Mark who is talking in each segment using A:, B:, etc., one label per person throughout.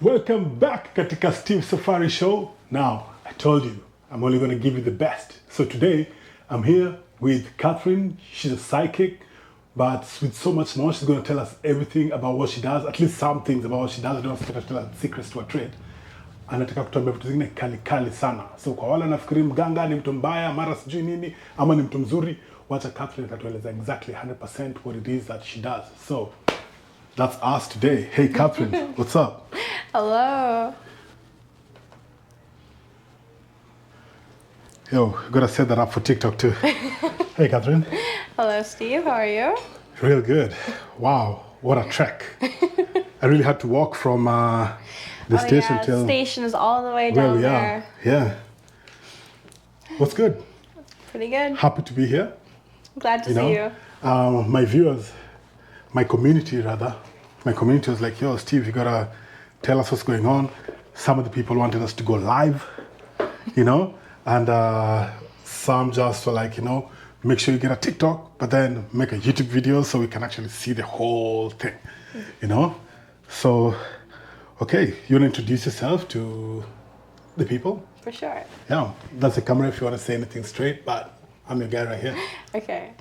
A: Welcome back katika SteveSafari show. Now, I told you, I'm only going to give you the best. So today, I'm here with Catherine. She's a psychic, but with so much more, she's going to tell us everything about what she does, at least some things about what she does. I don't want to tell her secrets to her trade. Anataka kutuambia vitu zingine kali kali sana. So kwa wale nafikiri mganga ni mtu mbaya, mara sijui nini, ama ni mtu mzuri, wacha Catherine atatueleza exactly 100% what it is that she does. So, that's us today. Hey Catherine, what's up?
B: Hello.
A: Yo, you gotta set that up for TikTok too. Hey Catherine.
B: Hello, Steve. How are you?
A: Real good. Wow, what a trek. I really had to walk from the station
B: yeah,
A: till
B: station is all the way
A: where
B: down
A: we
B: there.
A: are. Yeah. What's good?
B: Pretty good.
A: Happy to be here.
B: Glad to see you.
A: My viewers, my community was like, yo, Steve, you gotta tell us what's going on. Some of the people wanted us to go live, and some just were like, make sure you get a TikTok, but then make a YouTube video so we can actually see the whole thing, So, okay, you want to introduce yourself to the people?
B: For sure.
A: Yeah, that's the camera if you want to say anything straight, but I'm your guy right here.
B: Okay.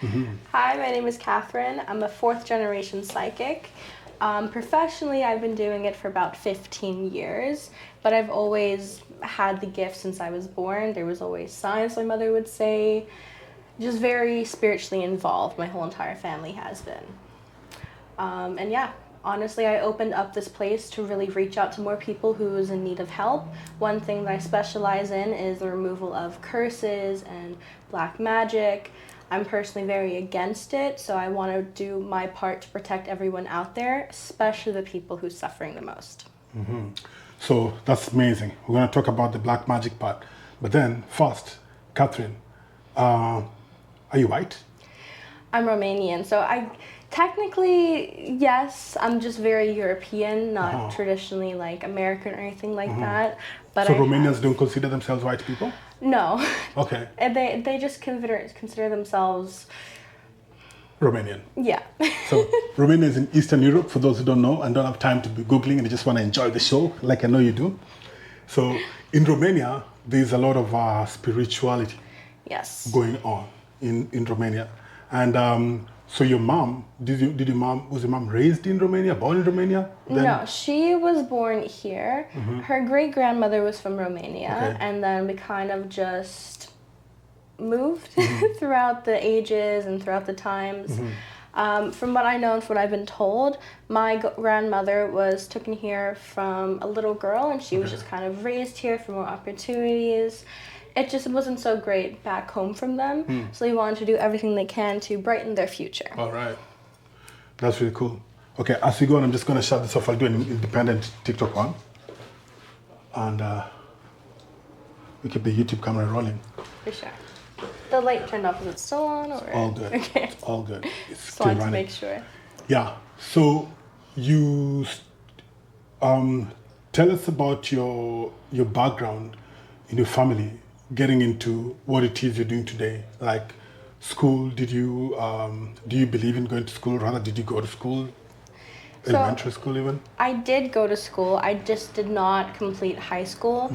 B: Hi, my name is Catherine. I'm a 4th generation psychic. Professionally, I've been doing it for about 15 years, but I've always had the gift since I was born. There was always signs, my mother would say. Just very spiritually involved. My whole entire family has been. And yeah, honestly, I opened up this place to really reach out to more people who is in need of help. One thing that I specialize in is the removal of curses and black magic. I'm personally very against it, so I want to do my part to protect everyone out there, especially the people who's suffering the most.
A: So that's amazing. We're going to talk about the black magic part. But then, first, Catherine, are you white?
B: I'm Romanian, so technically, yes, I'm just very European, not traditionally like American or anything like that. But
A: So Romanians don't consider themselves white people?
B: No.
A: Okay.
B: And they just consider themselves
A: Romanian.
B: Yeah.
A: So Romania is in Eastern Europe, for those who don't know and don't have time to be Googling and they just want to enjoy the show, like I know you do. So in Romania, there's a lot of spirituality going on in Romania. And so your mom, was your mom raised in Romania, born in Romania?
B: No, she was born here. Her great-grandmother was from Romania, and then we kind of just moved throughout the ages and throughout the times. From what I know and from what I've been told, my grandmother was taken here from a little girl, and she was just kind of raised here for more opportunities. It just wasn't so great back home from them, so they wanted to do everything they can to brighten their future.
A: All right. That's really cool. Okay, as we go on, I'm just going to shut this off. I'll do an independent TikTok one. And we keep the YouTube camera rolling.
B: For sure. The light turned off. Is it still on? Or?
A: All good.
B: Okay.
A: It's all good. It's
B: Just
A: still
B: wanted
A: running.
B: to make sure.
A: Yeah. So you tell us about your background in your family, getting into what it is you're doing today. Like school, do you believe in going to school? Rather, did you go to school? Elementary school even?
B: I did go to school. I just did not complete high school.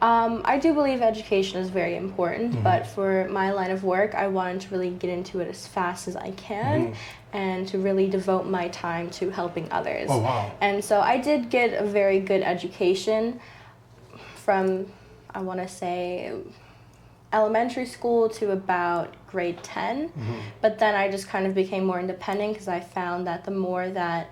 B: I do believe education is very important, but for my line of work, I wanted to really get into it as fast as I can and to really devote my time to helping others.
A: Oh, wow.
B: And so I did get a very good education from, I want to say, elementary school to about grade 10. But then I just kind of became more independent because I found that the more that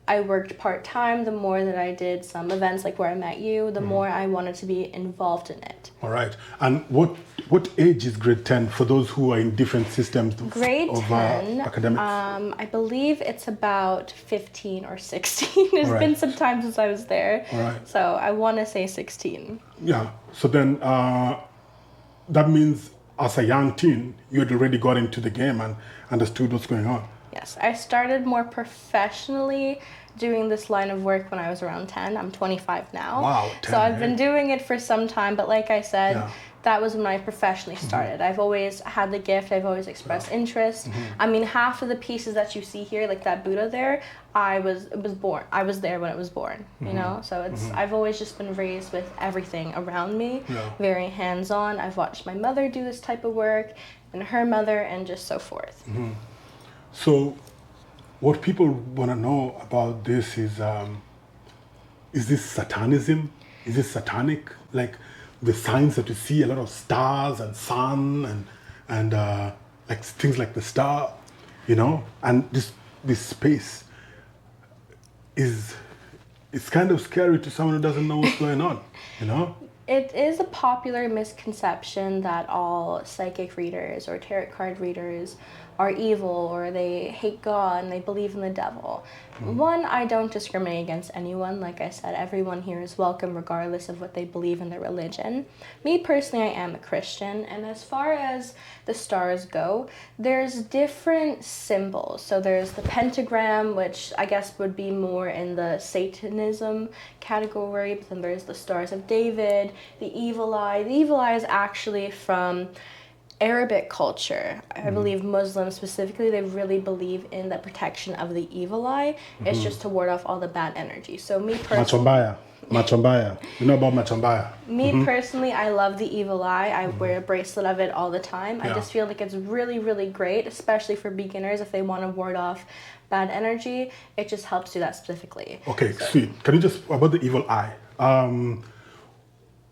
B: I worked part-time, the more that I did some events like where I met you, the more I wanted to be involved in it.
A: All right. And what age is grade 10 for those who are in different systems
B: Grade
A: of
B: 10,
A: academics?
B: I believe it's about 15 or 16. It's been some time since I was there.
A: All right.
B: So I want to say 16.
A: Yeah. So then that means as a young teen, you had already got into the game and understood what's going on.
B: Yes, I started more professionally doing this line of work when I was around 10. I'm 25 now.
A: Wow, 10,
B: so I've been doing it for some time, but like I said,
A: Yeah.
B: that was when I professionally started. I've always had the gift, I've always expressed interest. I mean, half of the pieces that you see here, like that Buddha there, I was there when it was born, you know? So I've always just been raised with everything around me, very hands-on. I've watched my mother do this type of work, and her mother, and just so forth.
A: So, what people want to know about this is this satanism? Is this satanic? Like the signs that you see, a lot of stars and sun and like things like the star, you know, and this space it's kind of scary to someone who doesn't know what's going on, you know.
B: It is a popular misconception that all psychic readers or tarot card readers are evil or they hate God and they believe in the devil. One, I don't discriminate against anyone. Like I said, everyone here is welcome regardless of what they believe in their religion. Me personally, I am a Christian, and as far as the stars go, there's different symbols. So there's the pentagram, which I guess would be more in the Satanism category, but then there's the Stars of David, the evil eye. The evil eye is actually from Arabic culture. I believe Muslims specifically, they really believe in the protection of the evil eye. It's just to ward off all the bad energy. So me personally,
A: Machombaya. You know about Machombaya?
B: me personally, I love the evil eye. I wear a bracelet of it all the time. I just feel like it's really, really great, especially for beginners if they want to ward off bad energy. It just helps do that specifically.
A: Okay, sweet. Can you just, about the evil eye?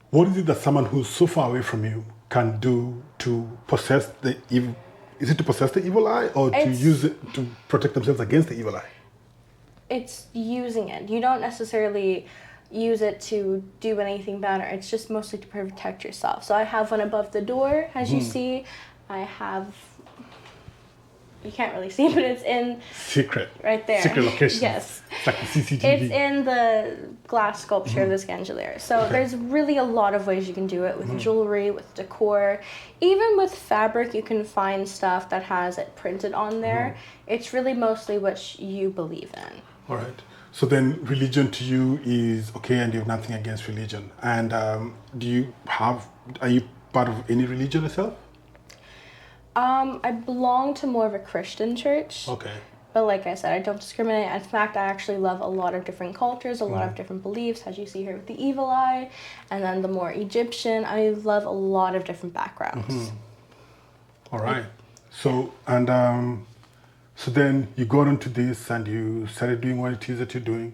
A: What is it that someone who's so far away from you can do to possess the evil? Is it to possess the evil eye or to use it to protect themselves against the evil eye?
B: It's using it. You don't necessarily use it to do anything bad. It's just mostly to protect yourself. So I have one above the door, as you see. I have, you can't really see, but it's in
A: secret,
B: right there.
A: Secret location.
B: Yes.
A: It's like the CCTV.
B: It's in the glass sculpture of this Scandalier. So there's really a lot of ways you can do it with jewelry, with decor. Even with fabric, you can find stuff that has it printed on there. It's really mostly what you believe in.
A: All right. So then religion to you is okay, and you have nothing against religion. And are you part of any religion yourself?
B: I belong to more of a Christian church.
A: Okay.
B: But like I said, I don't discriminate. In fact, I actually love a lot of different cultures, a lot of different beliefs, as you see here with the evil eye, and then the more Egyptian. I love a lot of different backgrounds.
A: All right. So, and so then you got into this and you started doing what it is that you're doing.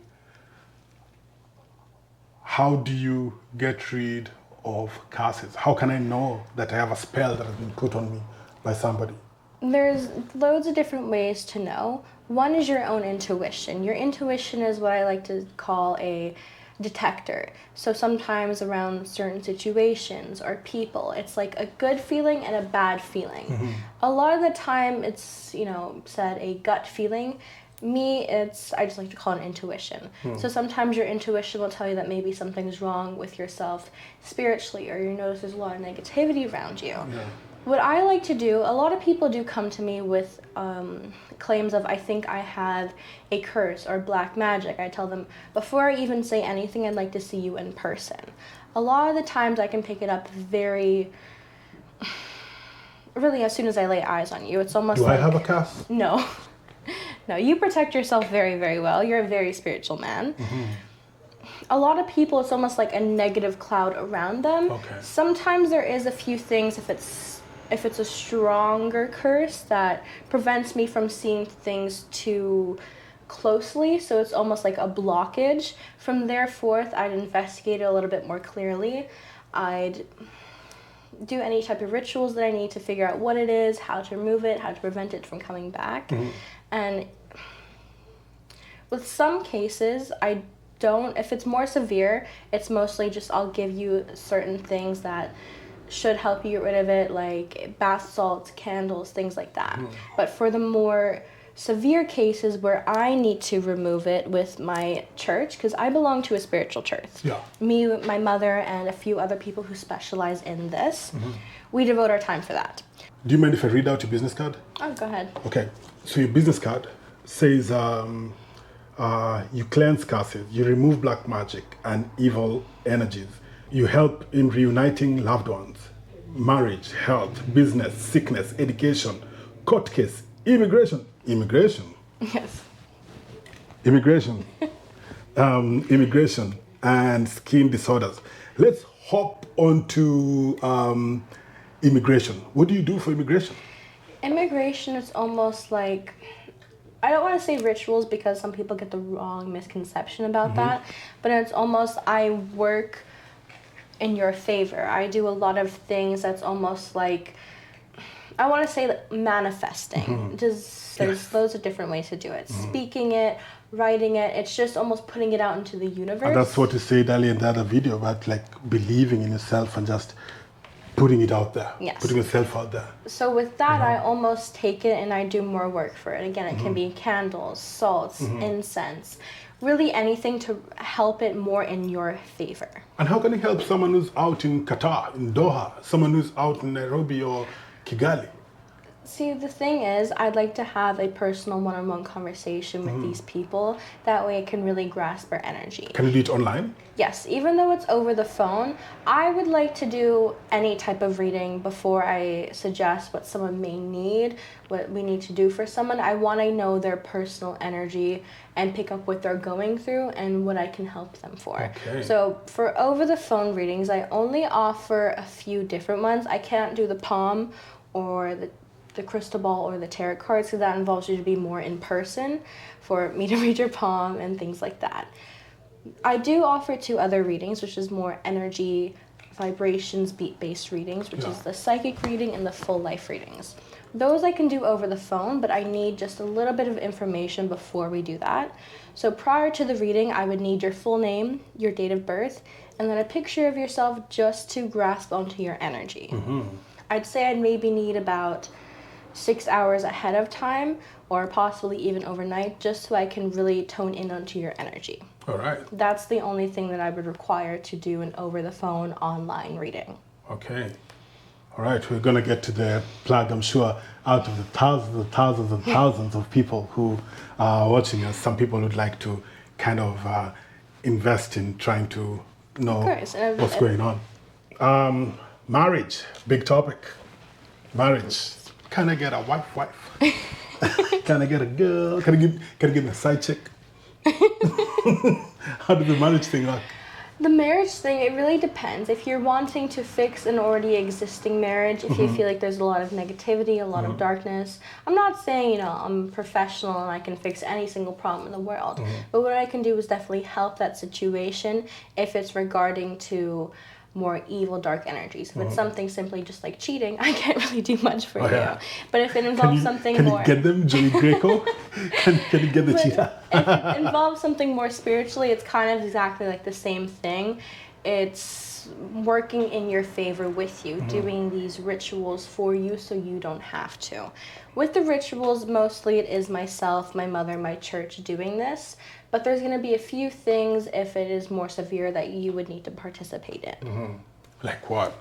A: How do you get rid of curses? How can I know that I have a spell that has been put on me by somebody?
B: There's loads of different ways to know. One is your own intuition. Your intuition is what I like to call a detector. So sometimes around certain situations or people, it's like a good feeling and a bad feeling. A lot of the time it's, said a gut feeling. Me, I just like to call it intuition. So sometimes your intuition will tell you that maybe something's wrong with yourself spiritually, or you notice there's a lot of negativity around you. What I like to do, a lot of people do come to me with claims of, I think I have a curse or black magic. I tell them, before I even say anything, I'd like to see you in person. A lot of the times I can pick it up really as soon as I lay eyes on you. It's almost
A: I have a curse?
B: No. No, you protect yourself very, very well. You're a very spiritual man. A lot of people, it's almost like a negative cloud around them. Sometimes there is a few things, if it's a stronger curse, that prevents me from seeing things too closely, so it's almost like a blockage. From there forth, I'd investigate it a little bit more clearly. I'd do any type of rituals that I need to figure out what it is, how to remove it, how to prevent it from coming back. And with some cases, if it's more severe, it's mostly just I'll give you certain things that should help you get rid of it, like bath salts, candles, things like that. But for the more severe cases where I need to remove it with my church, because I belong to a spiritual church. Me, my mother, and a few other people who specialize in this, we devote our time for that.
A: Do you mind if I read out your business card?
B: Oh, go ahead.
A: Okay. So your business card says you cleanse curses, you remove black magic and evil energies. You help in reuniting loved ones, marriage, health, business, sickness, education, court case, immigration,
B: Yes.
A: immigration, immigration, and skin disorders. Let's hop onto immigration. What do you do for immigration?
B: Immigration is almost like, I don't want to say rituals because some people get the wrong misconception about that, but it's almost I work in your favor. I do a lot of things that's almost like, I want to say that manifesting. There's loads of different ways to do it. Speaking it, writing it, it's just almost putting it out into the universe.
A: And that's what you said earlier in the other video about like believing in yourself and just putting it out there,
B: Yes.
A: putting yourself out there.
B: So with that, I almost take it and I do more work for it. Again, it can be candles, salts, incense, really anything to help it more in your favor.
A: And how can you help someone who's out in Qatar, in Doha, someone who's out in Nairobi or Kigali?
B: See, the thing is, I'd like to have a personal one-on-one conversation with these people. That way I can really grasp their energy.
A: Can you do it online?
B: Yes, even though it's over the phone, I would like to do any type of reading before I suggest what someone may need, what we need to do for someone. I want to know their personal energy and pick up what they're going through and what I can help them for.
A: Okay.
B: So for over the phone readings, I only offer a few different ones. I can't do the palm or the crystal ball or the tarot cards because that involves you to be more in person for me to read your palm and things like that. I do offer 2 other readings, which is more energy, vibrations, beat-based readings, which is the psychic reading and the full life readings. Those I can do over the phone, but I need just a little bit of information before we do that. So prior to the reading, I would need your full name, your date of birth, and then a picture of yourself just to grasp onto your energy. I'd say I'd maybe need about 6 hours ahead of time or possibly even overnight just so I can really tone in onto your energy.
A: All right.
B: That's the only thing that I would require to do an over the phone online reading.
A: Okay. All right, we're going to get to the plug, I'm sure, out of the thousands of people who are watching us. Some people would like to kind of invest in trying to know what's going on. Marriage, big topic. Marriage. Can I get a wife? Can I get a girl? Can I get a side chick? How does the marriage thing work?
B: The marriage thing, it really depends. If you're wanting to fix an already existing marriage, if you feel like there's a lot of negativity, a lot of darkness, I'm not saying, I'm professional and I can fix any single problem in the world. But what I can do is definitely help that situation if it's regarding to more evil, dark energies. If it's something simply just like cheating, I can't really do much for you. Yeah. But if it involves something more...
A: Can you get them, Joey Greco? Can you get the cheetah?
B: If it involves something more spiritually, it's kind of exactly like the same thing. It's working in your favor with you, doing these rituals for you so you don't have to. With the rituals, mostly it is myself, my mother, my church doing this. But there's going to be a few things if it is more severe that you would need to participate in.
A: Like what?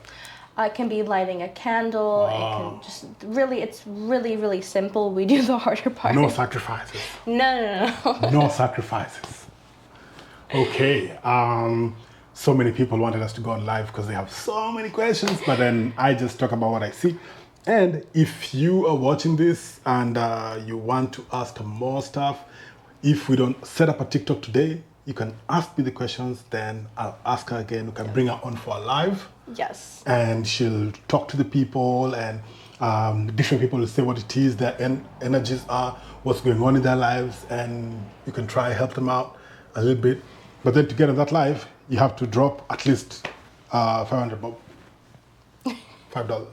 B: It can be lighting a candle. It can just it's really simple. We do the harder part.
A: No sacrifices.
B: No.
A: No sacrifices. Okay. So many people wanted us to go on live because they have so many questions, but then I just talk about what I see. And if you are watching this and you want to ask more stuff, if we don't set up a TikTok today, you can ask me the questions, then I'll ask her again. We can bring her on for a live.
B: Yes.
A: And she'll talk to the people and different people will say what it is, their energies are, what's going on in their lives, and you can try help them out a little bit. But then to get on that live, you have to drop at least $500. $5.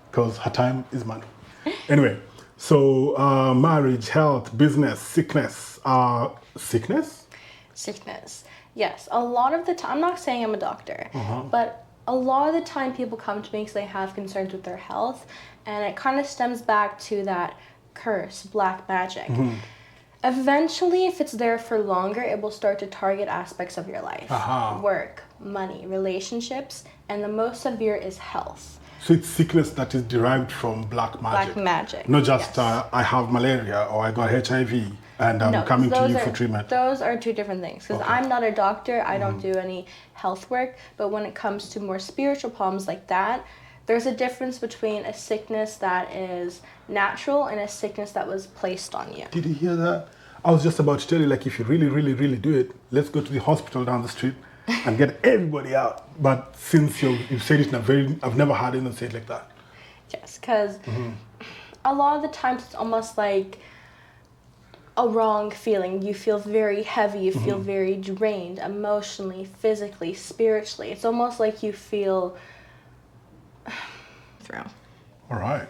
A: Because her time is money. Anyway. So, marriage, health, business, sickness. Sickness?
B: Sickness. Yes. A lot of the time, I'm not saying I'm a doctor, but a lot of the time people come to me because they have concerns with their health, and it kind of stems back to that curse, black magic. Eventually, if it's there for longer, it will start to target aspects of your life. Work, money, relationships, and the most severe is health.
A: So it's sickness that is derived from black magic.
B: Black magic.
A: Not just
B: yes.
A: I have malaria or I got HIV and I'm coming to you for treatment.
B: Those are two different things. Because I'm not a doctor, I don't do any health work. But when it comes to more spiritual problems like that, there's a difference between a sickness that is natural and a sickness that was placed on you.
A: Did you hear that? I was just about to tell you, like, if you really, really, really do it, let's go to the hospital down the street and get everybody out. But since you've said it in a very, I've never heard anyone say it like that.
B: Yes, because a lot of the times it's almost like a wrong feeling. You feel very heavy, you feel very drained emotionally, physically, spiritually. It's almost like you feel through.
A: All right.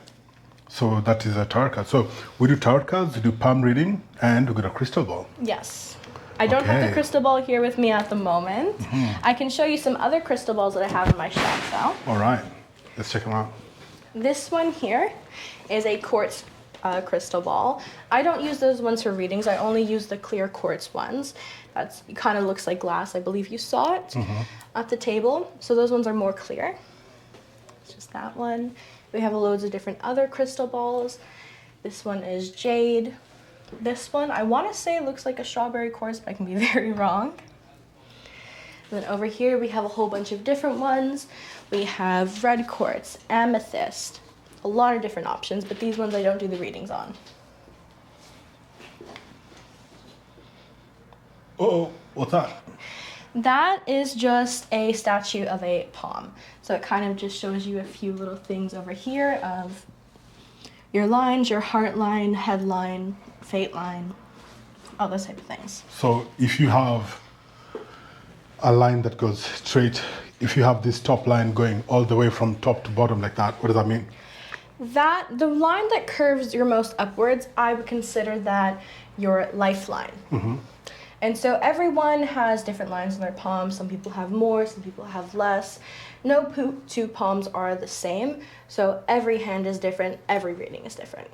A: So that is a tarot card. So we do tarot cards, we do palm reading, and we got a crystal ball.
B: Yes. I don't have the crystal ball here with me at the moment. I can show you some other crystal balls that I have in my shop though.
A: All right. Let's check them out.
B: This one here is a quartz crystal ball. I don't use those ones for readings. I only use the clear quartz ones. It kind of looks like glass. I believe you saw it at the table. So those ones are more clear. It's just that one. We have loads of different other crystal balls. This one is jade. This one, I want to say looks like a strawberry quartz, but I can be very wrong. And then over here we have a whole bunch of different ones. We have red quartz, amethyst, a lot of different options, but these ones I don't do the readings on.
A: Oh, what's that?
B: That is just a statue of a palm. So it kind of just shows you a few little things over here of your lines, your heart line, head line, fate line, all those type of things.
A: So if you have a line that goes straight, if you have this top line going all the way from top to bottom like that, what does that mean?
B: The line that curves your most upwards, I would consider that your lifeline. And so everyone has different lines in their palms. Some people have more, some people have less. No two palms are the same. So every hand is different, every reading is different.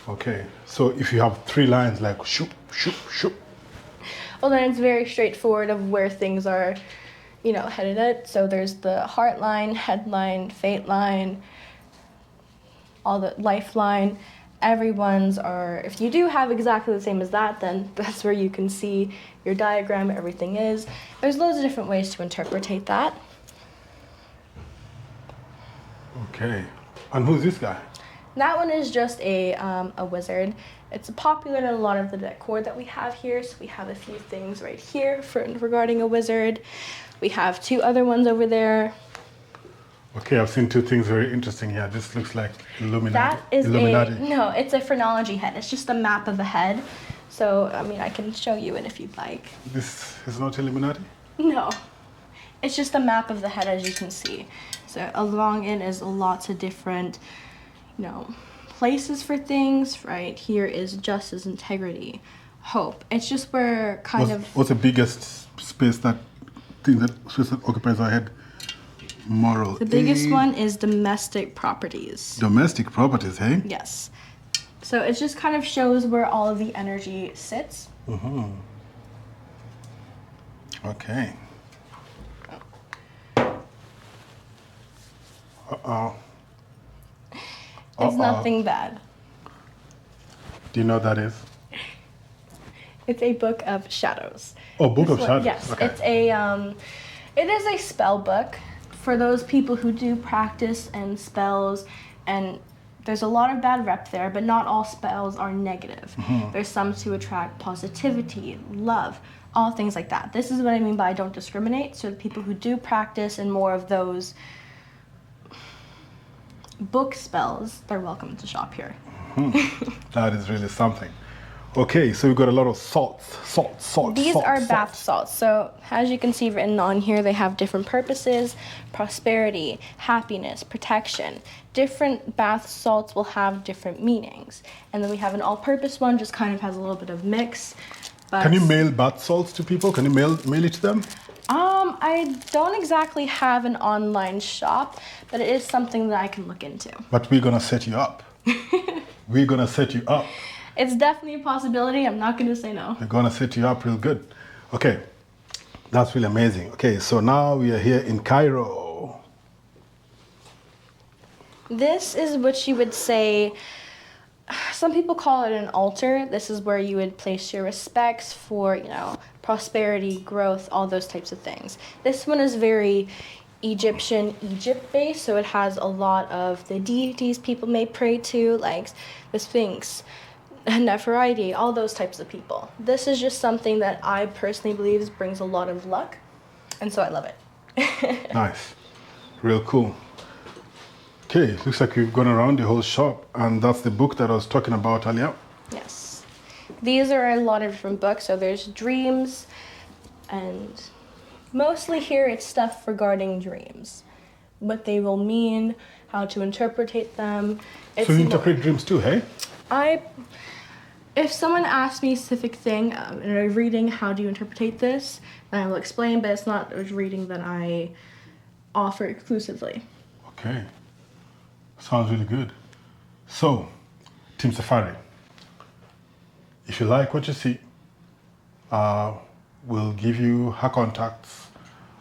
A: Okay, so if you have three lines like shoop, shoop, shoop.
B: Well, then it's very straightforward of where things are, headed at. So there's the heart line, head line, fate line, all the lifeline. Everyone's are, if you do have exactly the same as that, then that's where you can see your diagram, everything is. There's loads of different ways to interpretate that.
A: Okay, and who's this guy?
B: That one is just a wizard. It's popular in a lot of the decor that we have here. So we have a few things right here regarding a wizard. We have two other ones over there.
A: Okay, I've seen two things very interesting here. This looks like Illuminati.
B: That is
A: Illuminati.
B: No, it's a phrenology head. It's just a map of the head. So, I can show you it if you'd like.
A: This is not Illuminati?
B: No, it's just a map of the head, as you can see. So along it is lots of different, places for things. Right here is justice, integrity, hope. It's just where
A: What's the biggest space that occupies our head? Moral.
B: The biggest one is domestic properties.
A: Domestic properties, hey?
B: Yes. So it just kind of shows where all of the energy sits.
A: Okay.
B: It's nothing bad.
A: Do you know what that is?
B: It's a book of shadows.
A: Oh, book of shadows.
B: Yes.
A: Okay.
B: It is a spell book for those people who do practice and spells, and there's a lot of bad rep there, but not all spells are negative. There's some to attract positivity, love, all things like that. This is what I mean by I don't discriminate. So the people who do practice and more of those book spells, they're welcome to shop here.
A: That is really something. Okay, so we've got a lot of salts.
B: These are bath salts. So as you can see written on here, they have different purposes: prosperity, happiness, protection. Different bath salts will have different meanings. And then we have an all-purpose one, just kind of has a little bit of mix. But
A: can you mail bath salts to people? Can you mail it to them?
B: I don't exactly have an online shop, but it is something that I can look into.
A: But we're gonna set you up. We're gonna set you up.
B: It's definitely a possibility. I'm not going to say no.
A: We're going to set you up real good. Okay, that's really amazing. Okay, so now we are here in Cairo.
B: This is what you would say, some people call it an altar. This is where you would place your respects for, prosperity, growth, all those types of things. This one is very Egypt based, so it has a lot of the deities people may pray to, like the Sphinx, Nefertiti, all those types of people. This is just something that I personally believe brings a lot of luck, and so I love it.
A: Nice. Real cool. Okay, looks like we've gone around the whole shop, and that's the book that I was talking about earlier.
B: Yes. These are a lot of different books, so there's dreams, and mostly here it's stuff regarding dreams. What they will mean, how to interpret them.
A: So you interpret dreams too, hey?
B: If someone asks me a specific thing in a reading, how do you interpret this, then I will explain, but it's not a reading that I offer exclusively.
A: Okay. Sounds really good. So, Team Safari, if you like what you see, we'll give you her contacts,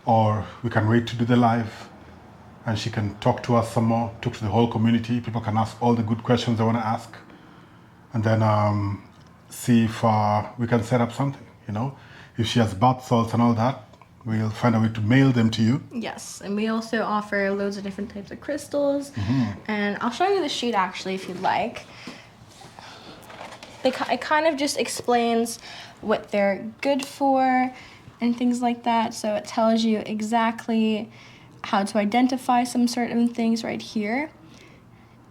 A: or we can wait to do the live, and she can talk to us some more, talk to the whole community. People can ask all the good questions they want to ask, and then see if we can set up something, If she has bath salts and all that, we'll find a way to mail them to you.
B: Yes, and we also offer loads of different types of crystals. And I'll show you the sheet actually if you'd like. It kind of just explains what they're good for and things like that. So it tells you exactly how to identify some certain things right here.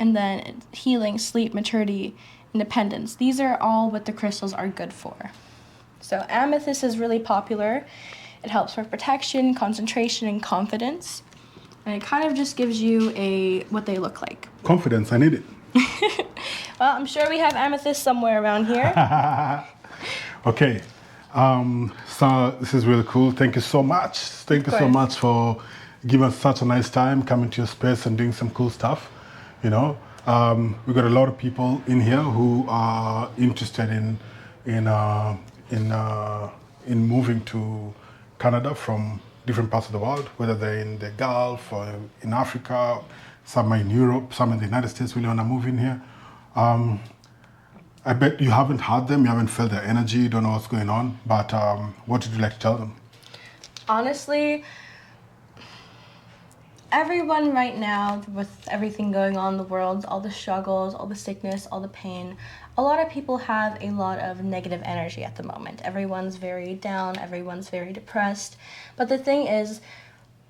B: And then healing, sleep, maturity, independence. These are all what the crystals are good for. So amethyst is really popular. It helps for protection, concentration, and confidence. And it kind of just gives you what they look like.
A: Confidence, I need it.
B: Well, I'm sure we have amethyst somewhere around here.
A: Okay. So this is really cool. Thank you so much. Thank you so much for giving us such a nice time, coming to your space and doing some cool stuff. We've got a lot of people in here who are interested in moving to Canada from different parts of the world, whether they're in the Gulf or in Africa, some are in Europe, some in the United States really want to move in here. I bet you haven't heard them, you haven't felt their energy, you don't know what's going on, but what would you like to tell them?
B: Honestly, everyone right now, with everything going on in the world, all the struggles, all the sickness, all the pain, a lot of people have a lot of negative energy at the moment. Everyone's very down, everyone's very depressed. But the thing is,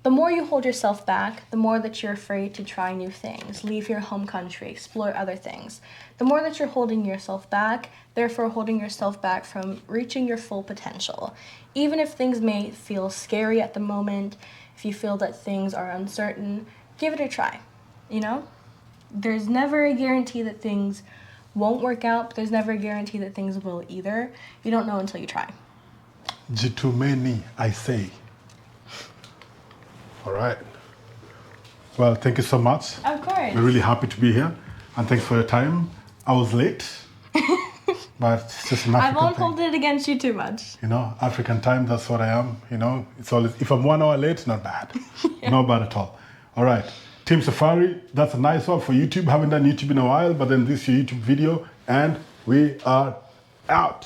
B: the more you hold yourself back, the more that you're afraid to try new things, leave your home country, explore other things. The more that you're holding yourself back, therefore holding yourself back from reaching your full potential. Even if things may feel scary at the moment, if you feel that things are uncertain, give it a try, There's never a guarantee that things won't work out, but there's never a guarantee that things will either. You don't know until you try.
A: Jitumeni, I say. All right. Well, thank you so much.
B: Of course.
A: We're really happy to be here, and thanks for your time. I was late, but it's just an African
B: I won't
A: thing.
B: hold it against you too much.
A: African time, that's what I am. It's always, if I'm 1 hour late, not bad. Yeah. Not bad at all. All right. Team Safari, that's a nice one for YouTube. Haven't done YouTube in a while, but then this is your YouTube video, and we are out.